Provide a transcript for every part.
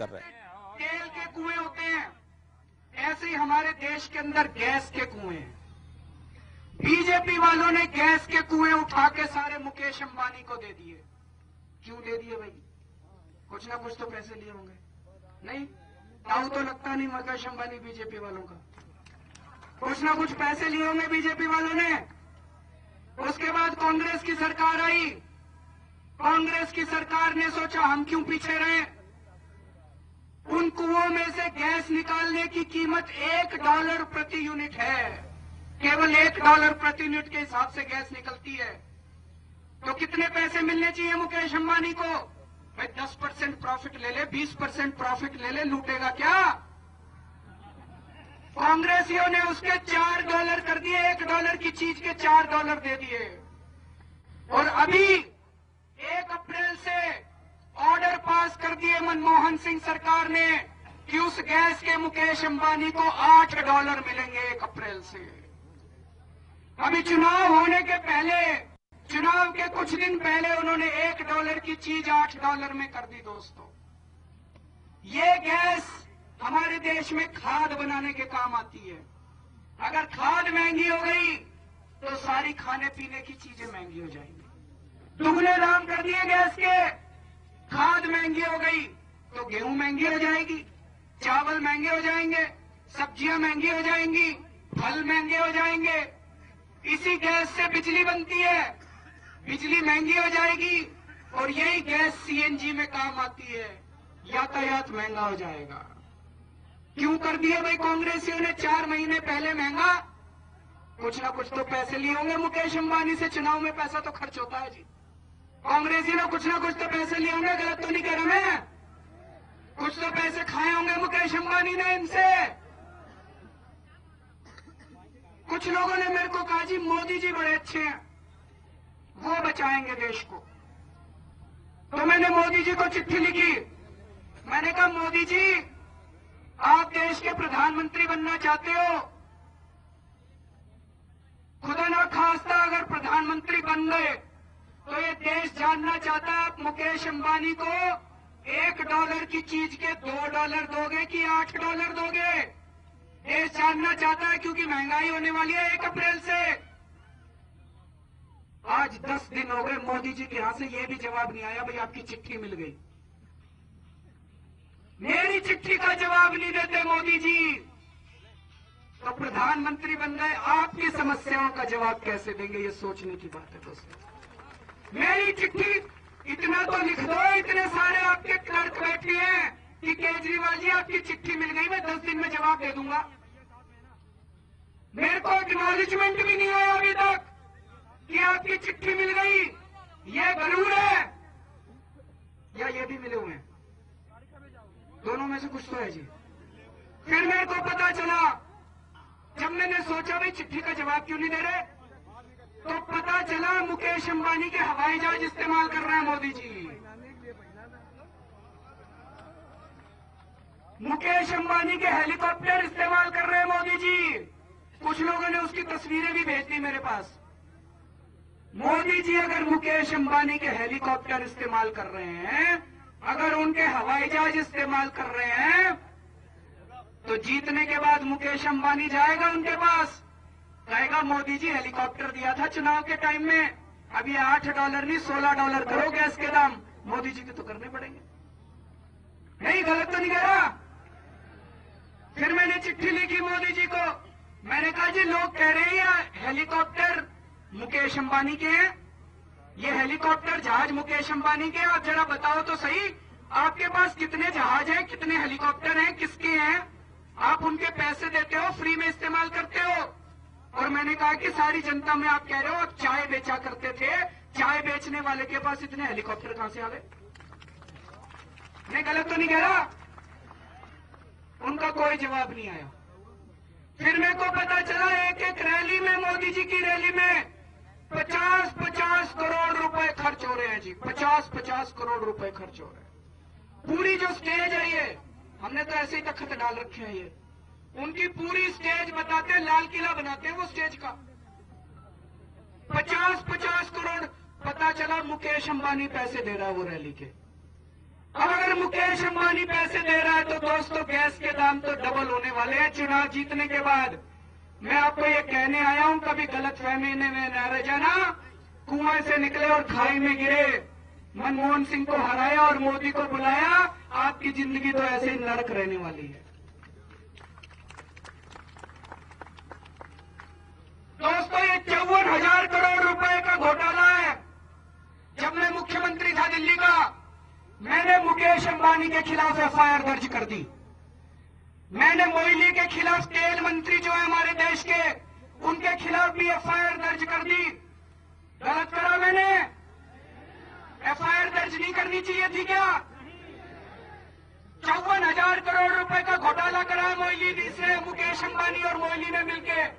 कर रहे हैं। तेल के कुएं होते हैं, ऐसे ही हमारे देश के अंदर गैस के कुएं हैं। बीजेपी वालों ने गैस के कुएं उठा के सारे मुकेश अंबानी को दे दिए। क्यों दे दिए भाई? कुछ ना कुछ तो पैसे लिए होंगे। नहीं, ताऊ तो लगता नहीं मुकेश अंबानी बीजेपी वालों का। कुछ ना कुछ पैसे लिए होंगे बीजेपी वालों ने। उसके बाद कांग्रेस की सरकार आई। कांग्रेस की सरकार ने सोचा हम क्यों पीछे रहे। उन कुओं में से गैस निकालने की कीमत $1 प्रति यूनिट है। केवल $1 प्रति यूनिट के हिसाब से गैस निकलती है। तो कितने पैसे मिलने चाहिए मुकेश अंबानी को? भाई 10% प्रॉफिट ले ले, 20% प्रॉफिट ले ले, लूटेगा क्या? कांग्रेसियों ने उसके $4 कर दिए। $1 की चीज के $4 दे दिए। और अभी 1 अप्रैल से ऑर्डर पास कर दिए मनमोहन सिंह सरकार ने कि उस गैस के मुकेश अंबानी को $8 मिलेंगे 1 अप्रैल से। अभी चुनाव होने के पहले, चुनाव के कुछ दिन पहले उन्होंने $1 की चीज $8 में कर दी। दोस्तों, ये गैस हमारे देश में खाद बनाने के काम आती है। अगर खाद महंगी हो गई तो सारी खाने पीने की चीजें महंगी हो जाएंगी। दुगने दाम कर दिए गैस के। खाद महंगी हो गई तो गेहूं महंगी हो जाएगी, चावल महंगे हो जाएंगे, सब्जियां महंगी हो जाएंगी, फल महंगे हो जाएंगे। इसी गैस से बिजली बनती है, बिजली महंगी हो जाएगी और यही गैस सीएनजी में काम आती है। यातायात महंगा हो जाएगा। क्यों कर दिए भाई कांग्रेसियों ने 4 महीने पहले महंगा? कुछ ना कुछ तो पैसे लिए होंगे मुकेश अंबानी से। चुनाव में पैसा तो खर्च होता है जी। कांग्रेसी ने कुछ ना कुछ तो पैसे लिए होंगे। गलत तो नहीं कह रहा मैं? कुछ तो पैसे खाए होंगे मुकेश अंबानी ने इनसे। कुछ लोगों ने मेरे को कहा जी मोदी जी बड़े अच्छे हैं, वो बचाएंगे देश को। तो मैंने मोदी जी को चिट्ठी लिखी। मैंने कहा मोदी जी, आप देश के प्रधानमंत्री बनना चाहते हो, खुदा ना खास्ता अगर प्रधानमंत्री बन गए तो ये देश जानना चाहता है आप मुकेश अंबानी को $1 की चीज के $2 दोगे कि $8 दोगे? देश जानना चाहता है, क्योंकि महंगाई होने वाली है 1 अप्रैल से। आज 10 दिन हो गए, मोदी जी के यहां से ये भी जवाब नहीं आया भाई आपकी चिट्ठी मिल गई। मेरी चिट्ठी का जवाब नहीं देते मोदी जी, तो प्रधानमंत्री बन गए, आपकी समस्याओं का जवाब कैसे देंगे? ये सोचने की बात है दोस्तों। मेरी चिट्ठी इतना तो लिख दो, इतने सारे आपके क्लर्क बैठे हैं कि केजरीवाल जी आपकी चिट्ठी मिल गई, मैं 10 दिन में जवाब दे दूंगा। मेरे को एक्नॉलेजमेंट भी नहीं आया अभी तक कि आपकी चिट्ठी मिल गई। ये गरूर है या ये भी मिले हुए हैं? दोनों में से कुछ तो है जी। फिर मेरे को पता चला, जब मैंने सोचा भाई चिट्ठी का जवाब क्यों नहीं दे रहे, तो पता चला मुकेश अंबानी के हवाई जहाज इस्तेमाल कर रहे हैं मोदी जी। मुकेश अंबानी के हेलीकॉप्टर इस्तेमाल कर रहे हैं मोदी जी। कुछ लोगों ने उसकी तस्वीरें भी भेज दी मेरे पास। मोदी जी अगर मुकेश अंबानी के हेलीकॉप्टर इस्तेमाल कर रहे हैं, अगर उनके हवाई जहाज इस्तेमाल कर रहे हैं, तो जीतने के बाद मुकेश अंबानी जाएगा उनके पास, कहेगा मोदी जी हेलीकॉप्टर दिया था चुनाव के टाइम में, अब ये $8 नहीं $16 करो गैस के दाम। मोदी जी के तो करने पड़ेंगे। नहीं, गलत तो नहीं कह रहा। फिर मैंने चिट्ठी लिखी मोदी जी को। मैंने कहा जी लोग कह रहे हैं हेलीकॉप्टर मुकेश अंबानी के हैं, ये हेलीकॉप्टर जहाज मुकेश अंबानी के हैं। आप जरा बताओ तो सही, आपके पास कितने जहाज हैं, कितने हेलीकॉप्टर हैं, किसके हैं? आप उनके पैसे देते हो, फ्री में इस्तेमाल करते हो। और मैंने कहा कि सारी जनता में आप कह रहे हो आप चाय बेचा करते थे, चाय बेचने वाले के पास इतने हेलीकॉप्टर कहां से आ गए? मैं गलत तो नहीं कह रहा? उनका कोई जवाब नहीं आया। फिर मेरे को पता चला एक रैली में, मोदी जी की रैली में 50-50 करोड़ रुपए खर्च हो रहे हैं जी। 50-50 करोड़ रुपए खर्च हो रहे हैं। पूरी जो स्टेज है ये, हमने तो ऐसे ही तख्त डाल रखे हैं। ये उनकी पूरी स्टेज बताते हैं, लाल किला बनाते हैं वो स्टेज का। 50-50 करोड़। पता चला मुकेश अंबानी पैसे दे रहा है वो रैली के। अब अगर मुकेश अंबानी पैसे दे दोस्तों गैस के दाम तो डबल होने वाले हैं चुनाव जीतने के बाद। मैं आपको ये कहने आया हूं, कभी गलतफहमी में न रह जाना। कुएं से निकले और खाई में गिरे, मनमोहन सिंह को हराया और मोदी को बुलाया, आपकी जिंदगी तो ऐसे ही नरक रहने वाली है। दोस्तों ये 54,000 करोड़ रुपए का घोटाला है। जब मैं मुख्यमंत्री था दिल्ली का, मैंने मुकेश अंबानी के खिलाफ एफआईआर दर्ज कर दी। मैंने मोइली के खिलाफ, तेल मंत्री जो है हमारे देश के, उनके खिलाफ भी एफआईआर दर्ज कर दी। गलत करा मैंने? एफआईआर दर्ज नहीं करनी चाहिए थी क्या? 54,000 करोड़ रुपए का घोटाला करा है मोइली से, मुकेश अंबानी और मोइली ने मिलकर,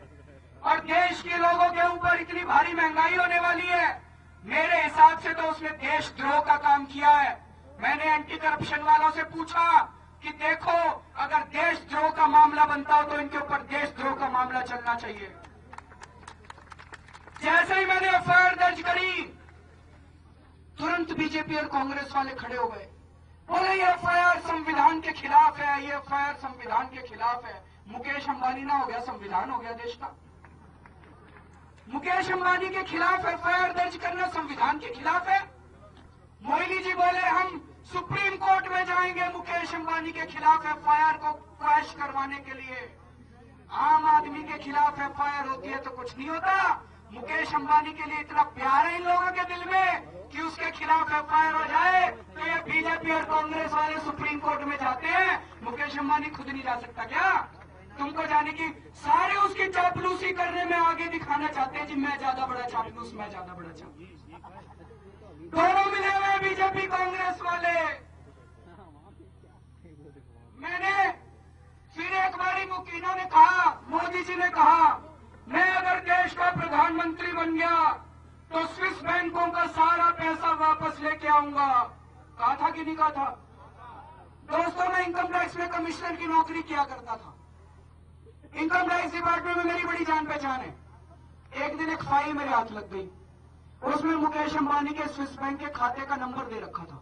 और देश के लोगों के ऊपर इतनी भारी महंगाई होने वाली है। मेरे हिसाब से तो उसने देशद्रोह का काम किया है। मैंने एंटी करप्शन वालों से पूछा कि देखो, अगर देशद्रोह का मामला बनता हो तो इनके ऊपर देशद्रोह का मामला चलना चाहिए। जैसे ही मैंने एफआईआर दर्ज करी, तुरंत बीजेपी और कांग्रेस वाले खड़े हो गए, बोले ये एफआईआर संविधान के खिलाफ है, ये एफआईआर संविधान के खिलाफ है। मुकेश अंबानी ना हो गया, संविधान हो गया देश का। मुकेश अंबानी के खिलाफ एफआईआर दर्ज करना संविधान के खिलाफ है। मोइली जी बोले हम सुप्रीम कोर्ट में जाएंगे मुकेश अंबानी के खिलाफ एफआईआर को क्रैश करवाने के लिए। आम आदमी के खिलाफ एफआईआर होती है तो कुछ नहीं होता। मुकेश अंबानी के लिए इतना प्यार है इन लोगों के दिल में कि उसके खिलाफ एफआईआर हो जाए तो ये बीजेपी और कांग्रेस वाले सुप्रीम कोर्ट में जाते हैं। मुकेश अंबानी खुद नहीं जा सकता क्या? तुमको जाने की सारे उसकी चापलूसी करने में आगे दिखाना चाहते हैं जी, मैं ज्यादा बड़ा चापलूस, मैं ज्यादा बड़ा चापलूस। दोनों मिले हुए बीजेपी कांग्रेस वाले। मैंने फिर एक बारी इन्होंने कहा, मोदी जी ने कहा, मैं अगर देश का प्रधानमंत्री बन गया तो स्विस बैंकों का सारा पैसा वापस लेके आऊंगा। कहा था कि नहीं कहा था? दोस्तों मैं इनकम टैक्स में कमिश्नर की नौकरी किया करता था। इनकम टैक्स डिपार्टमेंट में मेरी बड़ी जान पहचान है। एक दिन एक फाइल मेरे हाथ लग गई, उसमें मुकेश अंबानी के स्विस बैंक के खाते का नंबर दे रखा था।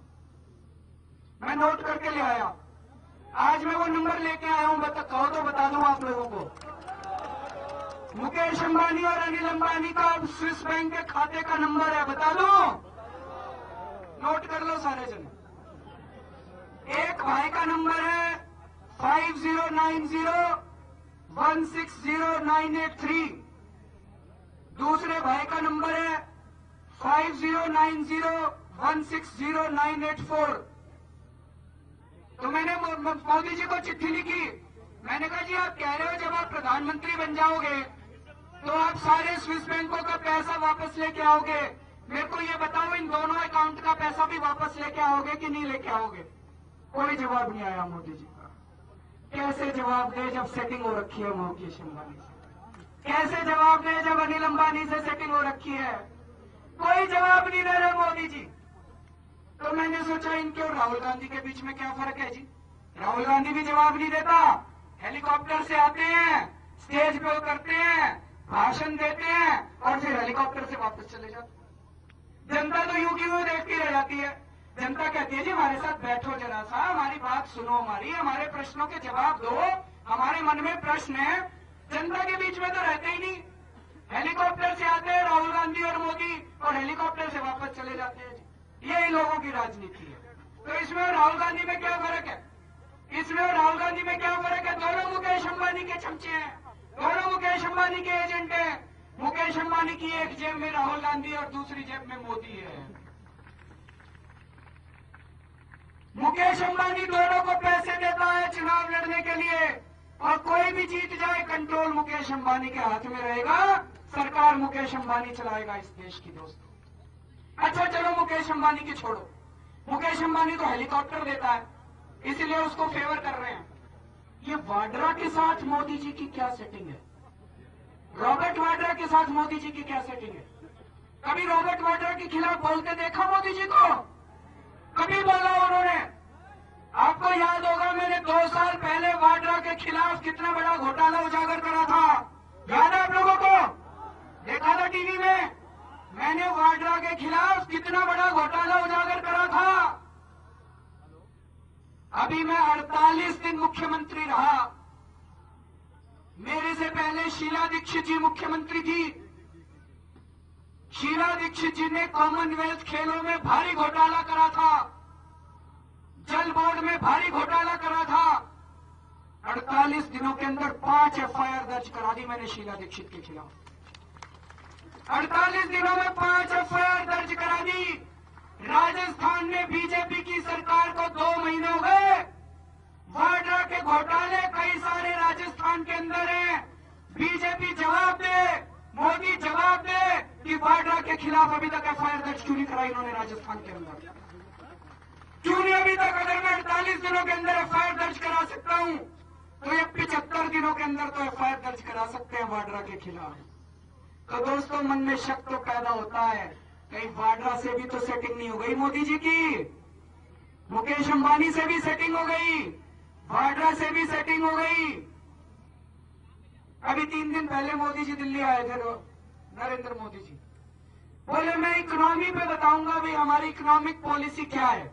मैं नोट करके ले आया। आज मैं वो नंबर लेके आया हूं, कहो तो बता दूं आप लोगों को। मुकेश अंबानी और अनिल अंबानी का स्विस बैंक के खाते का नंबर है, बता दो। नोट कर लो सारे जने। एक भाई का नंबर है 5090160983। दूसरे भाई का नंबर है 5090160984। तो मैंने मोदी जी को चिट्ठी लिखी। मैंने कहा जी आप कह रहे हो जब आप प्रधानमंत्री बन जाओगे तो आप सारे स्विस बैंकों का पैसा वापस लेके आओगे। मेरे को ये बताओ इन दोनों अकाउंट का पैसा भी वापस लेके आओगे कि नहीं लेके आओगे? कोई जवाब नहीं आया मोदी जी का। कैसे जवाब दे जब सेटिंग हो रखी है मुकेश अंबानी से? कैसे जवाब दे जब अनिल अंबानी से सेटिंग हो रखी है? कोई जवाब नहीं दे रहे मोदी जी। तो मैंने सोचा इनके और राहुल गांधी के बीच में क्या फर्क है जी? राहुल गांधी भी जवाब नहीं देता, हेलीकॉप्टर से आते हैं, स्टेज पे उतरते हैं, भाषण देते हैं और फिर हेलीकॉप्टर से वापस चले जाते। जनता तो यूं की यूं देखती रह जाती है। जनता कहती है जी हमारे साथ बैठो जरा सा, हमारी बात सुनो, हमारे प्रश्नों के जवाब दो, हमारे मन में प्रश्न है। जनता के बीच में तो रहते ही नहीं। हेलीकॉप्टर से आते हैं राहुल गांधी और मोदी और हेलीकॉप्टर से वापस चले जाते हैं। यही लोगों की राजनीति है। तो इसमें राहुल गांधी में क्या फर्क है? इसमें राहुल गांधी में क्या फर्क है? दोनों मुकेश अंबानी के चमचे हैं, दोनों मुकेश अंबानी के एजेंट हैं। मुकेश अंबानी की एक जेब में राहुल गांधी और दूसरी जेब में मोदी है। मुकेश अंबानी दोनों को पैसे देता है चुनाव लड़ने के लिए, और कोई भी जीत जाए कंट्रोल मुकेश अंबानी के हाथ में रहेगा। सरकार मुकेश अंबानी चलाएगा इस देश की। दोस्तों अच्छा चलो मुकेश अंबानी की छोड़ो। मुकेश अंबानी तो हेलीकॉप्टर देता है इसलिए उसको फेवर कर रहे हैं। ये वाड्रा के साथ मोदी जी की क्या सेटिंग है? रॉबर्ट वाड्रा के साथ मोदी जी की क्या सेटिंग है? कभी रॉबर्ट वाड्रा के खिलाफ बोलते देखा मोदी जी को? कभी बोला उन्होंने? आपको याद होगा मैंने 2 साल पहले वाड्रा के खिलाफ कितना बड़ा घोटाला उजागर करा था। याद है आप लोगों को? देखा था टीवी में। मैंने वाड्रा के खिलाफ कितना बड़ा घोटाला उजागर करा था। अभी मैं 48 दिन मुख्यमंत्री रहा। मेरे से पहले शीला दीक्षित जी मुख्यमंत्री थी। शीला दीक्षित जी ने कॉमनवेल्थ खेलों में भारी घोटाला करा था, जल बोर्ड में भारी घोटाला करा था। 48 दिनों के अंदर 5 एफआईआर दर्ज करा दी मैंने शीला दीक्षित के खिलाफ। 48 दिनों में 5 एफआईआर दर्ज करा दी। राजस्थान में बीजेपी की सरकार को 2 महीने हो गए। वाड्रा के घोटाले कई सारे राजस्थान के अंदर हैं। बीजेपी जवाब दे, मोदी जवाब दे कि वाड्रा के खिलाफ अभी तक एफआईआर दर्ज क्यों नहीं कराई इन्होंने राजस्थान के अंदर? क्यों नहीं अभी तक? अगर मैं 48 दिनों के अंदर एफआईआर दर्ज करा सकता हूं तो ये 75 दिनों के अंदर तो एफआईआर दर्ज करा सकते हैं वाड्रा के खिलाफ। तो दोस्तों, मन में शक तो पैदा होता है, कहीं वाड्रा से भी तो सेटिंग नहीं हो गई मोदी जी की? मुकेश अंबानी से भी सेटिंग हो गई, वाड्रा से भी सेटिंग हो गई। अभी 3 दिन पहले मोदी जी दिल्ली आए थे, नरेंद्र मोदी जी बोले मैं इकोनॉमी पे बताऊंगा भी हमारी इकोनॉमिक पॉलिसी क्या है।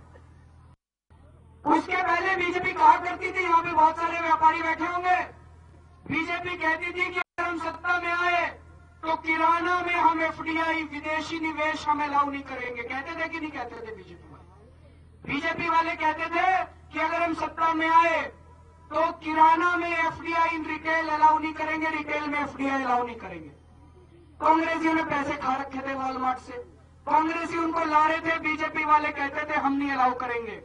उसके पहले बीजेपी कहा करती थी, यहां पे बहुत सारे व्यापारी बैठे होंगे, बीजेपी कहती थी कि अगर हम सत्ता में आए तो किराना में हम एफडीआई विदेशी निवेश हम अलाउ नहीं करेंगे। कहते थे कि नहीं कहते थे बीजेपी वाले? बीजेपी वाले कहते थे कि अगर हम सत्ता में आए तो किराना में एफडीआई इन रिटेल अलाउ नहीं करेंगे, रिटेल में एफडीआई अलाउ नहीं करेंगे। कांग्रेसियों ने पैसे खा रखे थे वॉलमार्ट से, कांग्रेसी उनको ला रहे थे, बीजेपी वाले कहते थे हम नहीं अलाउ करेंगे।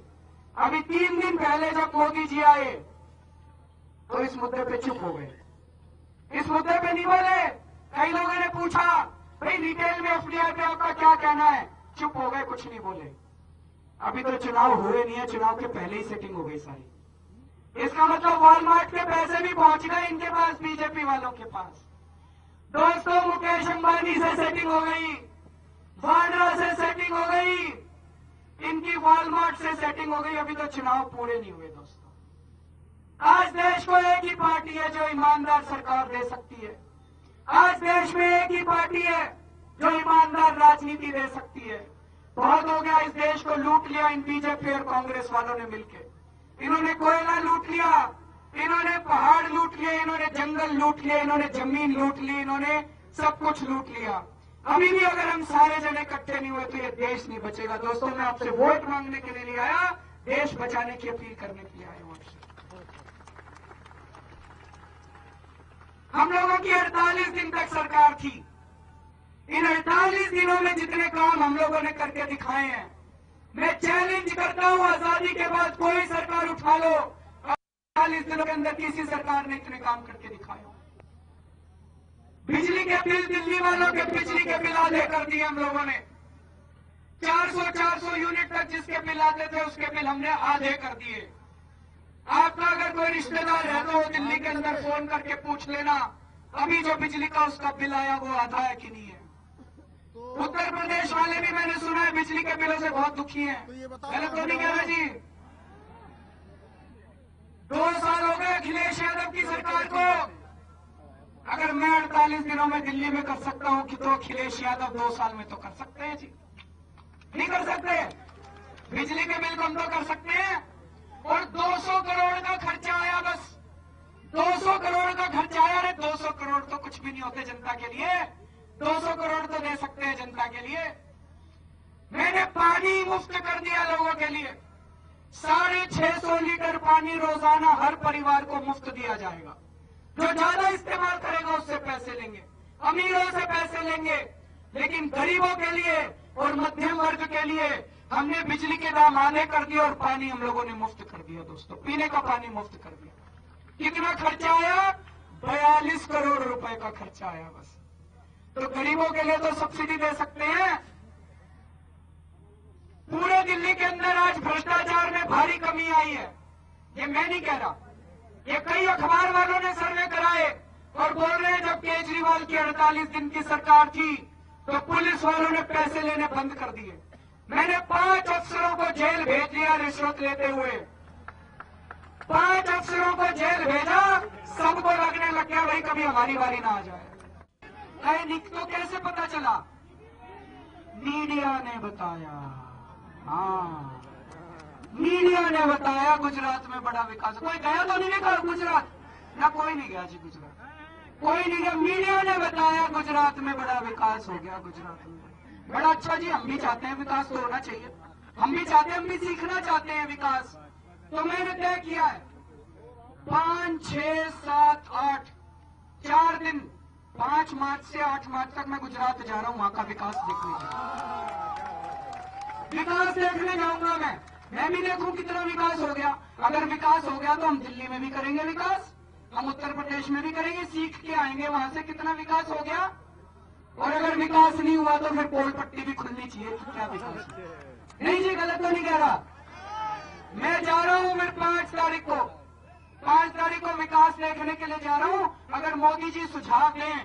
अभी 3 दिन पहले जब मोदी जी आए तो इस मुद्दे पे चुप हो गए, इस मुद्दे पे नहीं बोले। कई लोगों ने पूछा भाई रिटेल में एफडीआई पे आपका क्या कहना है, चुप हो गए, कुछ नहीं बोले। अभी तो चुनाव हुए नहीं है, चुनाव के पहले ही सेटिंग हो गई सारी। इसका मतलब वॉलमार्ट के पैसे भी पहुंच गए इनके पास, बीजेपी वालों के पास। दोस्तों, मुकेश अंबानी से सेटिंग हो गई, वाड्रा से सेटिंग हो गई, इनकी वॉलमार्ट से सेटिंग हो गई। अभी तो चुनाव पूरे नहीं हुए दोस्तों। आज देश को एक ही पार्टी है जो ईमानदार सरकार दे सकती है। आज देश में एक ही पार्टी है जो ईमानदार राजनीति दे सकती है। बहुत हो गया, इस देश को लूट लिया इन बीजेपी और कांग्रेस वालों ने मिलकर। इन्होंने कोयला लूट लिया, इन्होंने पहाड़ लूट लिए, इन्होंने जंगल लूट लिए, इन्होंने जमीन लूट ली, इन्होंने सब कुछ लूट लिया। अभी भी अगर हम सारे जने इकट्ठे नहीं हुए तो ये देश नहीं बचेगा। दोस्तों, मैं आपसे वोट मांगने के लिए नहीं आया, देश बचाने की अपील करने के लिए आया हूं आपसे। हम लोगों की 48 दिन तक सरकार थी। इन 48 दिनों में जितने काम हम लोगों ने करके दिखाए हैं, मैं चैलेंज करता हूं, आजादी के बाद कोई सरकार उठा लो, 48 दिनों के अंदर किसी सरकार ने इतने काम करके दिखाए हो। बिजली के बिल, दिल्ली वालों के बिजली के बिल आधे कर दिए हम लोगों ने। 400 यूनिट तक जिसके बिल आते थे उसके बिल हमने आधे कर दिए। आपका अगर कोई रिश्तेदार है तो दिल्ली के अंदर फोन करके पूछ लेना अभी जो बिजली का उसका बिल आया वो आधा है कि नहीं है। उत्तर प्रदेश वाले भी मैंने सुना है बिजली के बिलों से बहुत दुखी हैं। गलत तो नहीं कह रहा जी? 2 साल हो गए अखिलेश यादव की सरकार को। अगर मैं 48 दिनों में दिल्ली में कर सकता हूं कि तो अखिलेश यादव 2 साल में तो कर सकते हैं जी? नहीं कर सकते? बिजली के बिल कम तो कर सकते हैं। और 200 करोड़ का खर्चा आया, बस 200 करोड़ का खर्चा आया। अरे 200 करोड़ तो कुछ भी नहीं होते जनता के लिए। 200 करोड़ तो दे सकते हैं जनता के लिए। मैंने पानी मुफ्त कर दिया लोगों के लिए। 650 लीटर पानी रोजाना हर परिवार को मुफ्त दिया जाएगा। जो ज्यादा इस्तेमाल करेगा उससे पैसे लेंगे, अमीरों से पैसे लेंगे, लेकिन गरीबों के लिए और मध्यम वर्ग के लिए हमने बिजली के दाम आधे कर दिए और पानी हम लोगों ने मुफ्त कर दिया। दोस्तों, पीने का पानी मुफ्त कर दिया। कितना खर्चा आया? 42 करोड़ रुपए का खर्चा आया बस। तो गरीबों के लिए तो सब्सिडी दे सकते हैं। पूरे दिल्ली के अंदर आज भ्रष्टाचार में भारी कमी आई है, ये मैं नहीं कह रहा, ये कई अखबार वालों ने सर्वे कराए और बोल रहे हैं जब केजरीवाल की 48 दिन की सरकार थी तो पुलिस वालों ने पैसे लेने बंद कर दिए। मैंने 5 अफसरों को जेल भेज दिया रिश्वत लेते हुए। 5 अफसरों को जेल भेजा, सबको लगने लग गया भाई कभी हमारी बारी ना आ जाए। तो कैसे पता चला? मीडिया ने बताया। हाँ, मीडिया ने बताया गुजरात में बड़ा विकास। कोई गया तो नहीं विकास गुजरात? ना कोई नहीं गया जी गुजरात, कोई नहीं गया। मीडिया ने बताया गुजरात में बड़ा विकास हो गया गुजरात में। बड़ा अच्छा जी, हम भी चाहते हैं विकास तो होना चाहिए, हम भी चाहते हैं, हम भी सीखना चाहते हैं विकास। तो मैंने तय किया है 5, 6, 7, 8 4 दिन 5 मार्च से 8 मार्च तक मैं गुजरात जा रहा हूं, वहां का विकास देखने के लिए। विकास देखने जाऊंगा मैं भी देखूं कितना विकास हो गया। अगर विकास हो गया तो हम दिल्ली में भी करेंगे विकास, हम उत्तर प्रदेश में भी करेंगे, सीख के आएंगे वहां से कितना विकास हो गया। और अगर विकास नहीं हुआ तो फिर पोल पट्टी भी खुलनी चाहिए कि क्या विकास। नहीं जी, गलत तो नहीं कह रहा। मैं जा रहा हूं, मैं 5 तारीख को विकास देखने के लिए जा रहा हूं। अगर मोदी जी सुझाव दें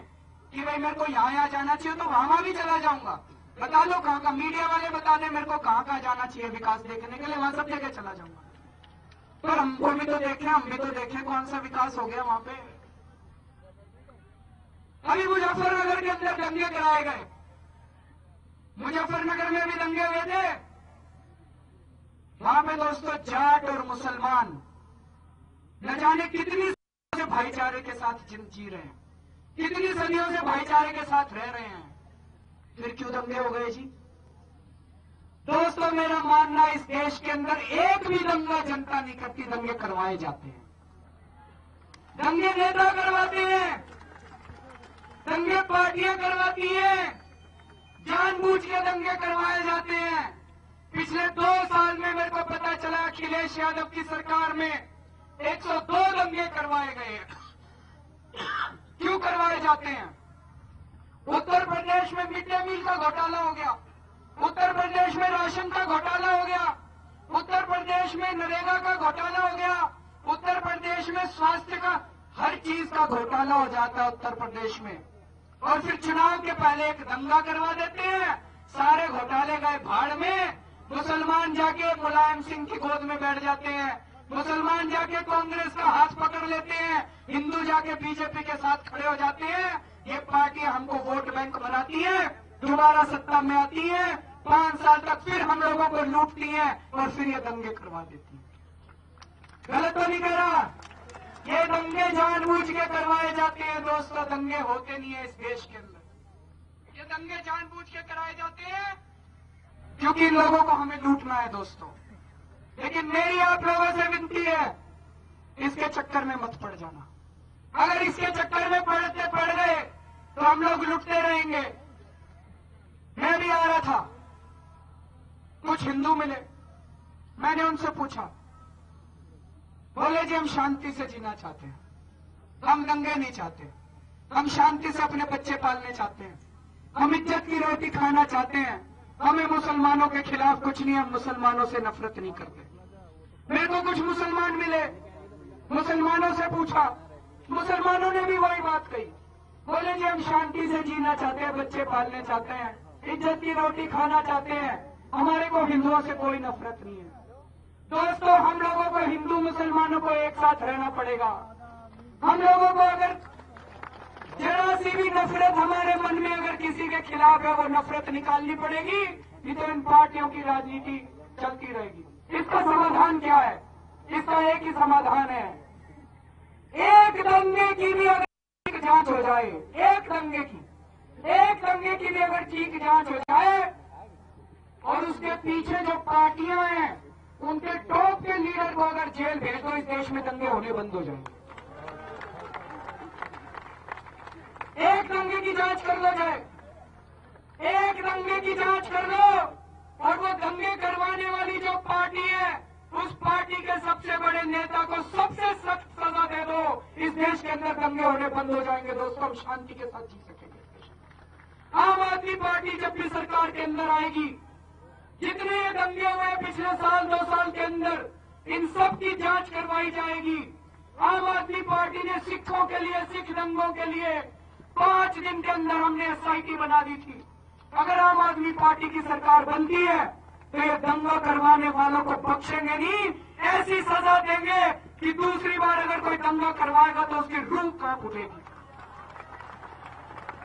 कि भाई मेरे को यहाँ जाना चाहिए तो वहां भी चला जाऊंगा। बता दो कहां का, मीडिया वाले बता दें मेरे को कहां जाना चाहिए विकास देखने के लिए, वहां सब जगह चला जाऊंगा। पर हमको भी तो देखें, हम भी तो देखें कौन सा विकास हो गया वहां पे। अभी मुजफ्फरनगर के अंदर दंगे कराए गए, मुजफ्फरनगर में भी दंगे हुए थे। वहां पे दोस्तों जाट और मुसलमान न जाने कितनी सदियों से भाईचारे के साथ जी रहे हैं, कितनी सदियों से भाईचारे के साथ रह रहे हैं, फिर क्यों दंगे हो गए जी? दोस्तों मेरा मानना इस देश के अंदर एक भी दंगा जनता नहीं करती, दंगे करवाए जाते हैं। दंगे नेता करवाते हैं, दंगे पार्टियां करवाती हैं, जानबूझ के दंगे करवाए जाते हैं। पिछले 2 साल में मेरे को पता चला अखिलेश यादव की सरकार में 102 दंगे करवाए गए हैं। क्यों करवाए जाते हैं? उत्तर प्रदेश में मिड डे मील का घोटाला हो गया, उत्तर प्रदेश में राशन का घोटाला हो गया, उत्तर प्रदेश में नरेगा का घोटाला हो गया, उत्तर प्रदेश में स्वास्थ्य का हर चीज का घोटाला हो जाता है उत्तर प्रदेश में। और फिर चुनाव के पहले एक दंगा करवा देते हैं, सारे घोटाले गए भाड़ में। मुसलमान जाके मुलायम सिंह की गोद में बैठ जाते हैं, मुसलमान जाके कांग्रेस का हाथ पकड़ लेते हैं, हिंदू जाके बीजेपी के साथ खड़े हो जाते हैं। ये पार्टियां हमको वोट बैंक बनाती है, दोबारा सत्ता में आती है, 5 साल तक फिर हम लोगों को लूटती है और फिर ये दंगे करवा देती है। गलत तो नहीं कह रहा? ये दंगे जानबूझ के करवाए जाते हैं दोस्तों, दंगे होते नहीं है इस देश के अंदर। ये दंगे जानबूझ के कराए जाते हैं क्योंकि इन लोगों को हमें लूटना है दोस्तों। लेकिन मेरी आप लोगों से विनती है, इसके चक्कर में मत पड़ जाना। अगर इसके चक्कर में पड़ गए तो हम लोग लुटते रहेंगे। मैं भी आ रहा था, कुछ हिंदू मिले, मैंने उनसे पूछा, बोले जी हम शांति से जीना चाहते हैं, हम दंगे नहीं चाहते, हम शांति से अपने बच्चे पालने चाहते हैं, हम इज्जत की रोटी खाना चाहते हैं, हमें मुसलमानों के खिलाफ कुछ नहीं, हम मुसलमानों से नफरत नहीं करते। मेरे को कुछ मुसलमान मिले, मुसलमानों से पूछा, मुसलमानों ने भी वही बात कही, बोले जी हम शांति से जीना चाहते हैं, बच्चे पालने चाहते हैं, इज्जत की रोटी खाना चाहते हैं, हमारे को हिंदुओं से कोई नफरत नहीं है। दोस्तों हम लोगों को हिंदू मुसलमानों को एक साथ रहना पड़ेगा। हम लोगों को अगर जरा सी भी नफरत हमारे मन में अगर किसी के खिलाफ है, वो नफरत निकालनी पड़ेगी, नहीं तो इन पार्टियों की राजनीति चलती रहेगी। इसका समाधान क्या है? इसका एक ही समाधान है, एक दंगे की भी अगर जांच हो जाए, एक दंगे की भी अगर ठीक जांच हो जाए और उसके पीछे जो पार्टियां हैं उनके टॉप के लीडर को अगर जेल भेज दो, इस देश में दंगे होने बंद हो जाएंगे। एक दंगे की जांच कर लो जाए, एक दंगे की जांच कर लो और वो दंगे करवाने वाली जो पार्टी है उस पार्टी के सबसे बड़े नेता को सबसे सख्त सजा दे दो, इस देश के अंदर दंगे होने बंद हो जाएंगे। दोस्तों हम शांति के साथ जी सकेंगे। आम आदमी पार्टी जब भी सरकार के अंदर आएगी, जितने ये दंगे हुए पिछले साल 2 साल के अंदर, इन सब की जांच करवाई जाएगी। आम आदमी पार्टी ने सिखों के लिए, सिख दंगों के लिए 5 दिन के अंदर हमने एसआईटी बना दी थी। अगर आम आदमी पार्टी की सरकार बनती है तो ये दंगा करवाने वालों को बख्शेंगे नहीं, ऐसी सजा देंगे कि दूसरी बार अगर कोई दंगा करवाएगा तो उसकी रूह कांप उठेगी।